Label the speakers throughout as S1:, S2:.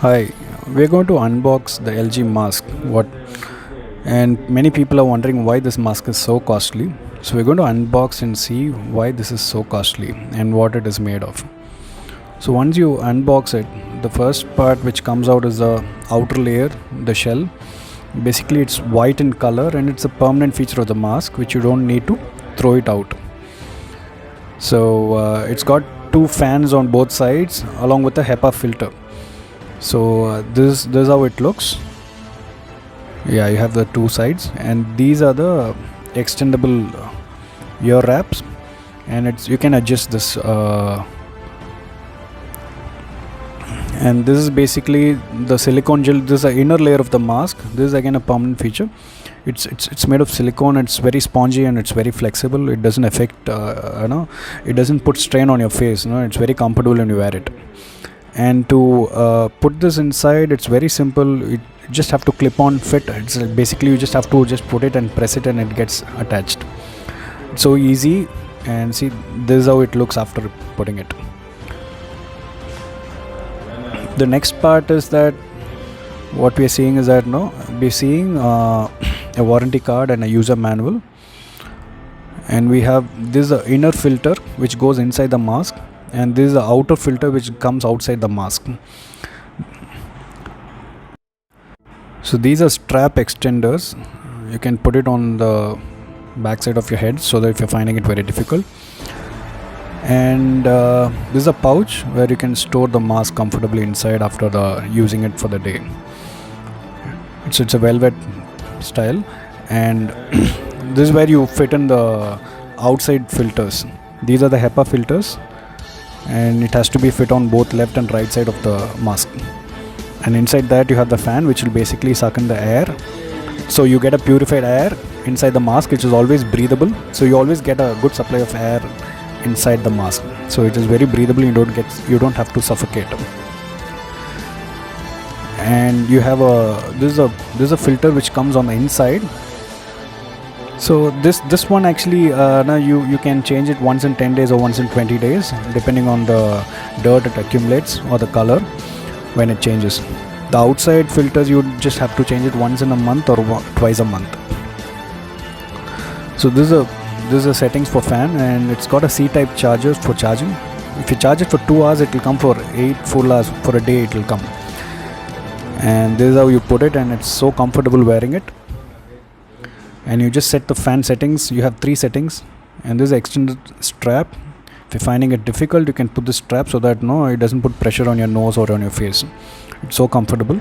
S1: Hi, we're going to unbox the LG mask. And many people are wondering why this mask is so costly. So we're going to unbox and see why this is so costly and what it is made of. So once you unbox it, the first part which comes out is the outer layer, the shell. Basically it's white in color and it's a permanent feature of the mask which you don't need to throw it out. So it's got two fans on both sides along with a HEPA filter. So this is how it looks. Yeah, you have the two sides, and these are the extendable ear wraps, and you can adjust this. And this is basically the silicone gel. This is the inner layer of the mask. This is again a permanent feature. It's made of silicone. It's very spongy and it's very flexible. It doesn't affect it doesn't put strain on your face. It's very comfortable when you wear it. And to put this inside, it's very simple. You just have to clip on fit. It's basically you just have to just put it and press it and it gets attached. It's so easy. And see, this is how it looks after putting it. The next part is that what we are seeing is that we're seeing a warranty card and a user manual, and we have this inner filter which goes inside the mask, and this is the outer filter which comes outside the mask. So these are strap extenders. You can put it on the back side of your head so that if you're finding it very difficult. And this is a pouch where you can store the mask comfortably inside after using it for the day. It's a velvet style, and this is where you fit in the outside filters. These are the HEPA filters, and it has to be fit on both left and right side of the mask. And inside that you have the fan which will basically suck in the air, so you get a purified air inside the mask, which is always breathable. So you always get a good supply of air inside the mask, so it is very breathable. You don't have to suffocate. And you have this is a filter which comes on the inside. So this one actually you can change it once in 10 days or once in 20 days depending on the dirt it accumulates or the color when it changes. The outside filters you just have to change it once in a month or twice a month. So this is a settings for fan, and it's got a C-type charger for charging. If you charge it for 2 hours, it will come for 8 full hours. For a day it will come. And this is how you put it, and it's so comfortable wearing it. And you just set the fan settings. You have 3 settings, and this is extended strap. If you're finding it difficult, you can put this strap so that it doesn't put pressure on your nose or on your face. It's so comfortable.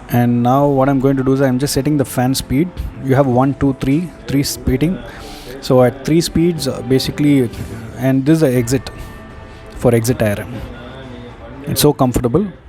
S1: And now what I'm going to do is I'm just setting the fan speed. You have 1, 2, 3 speeding. So at 3 speeds basically, and this is an exit for exit air. It's so comfortable.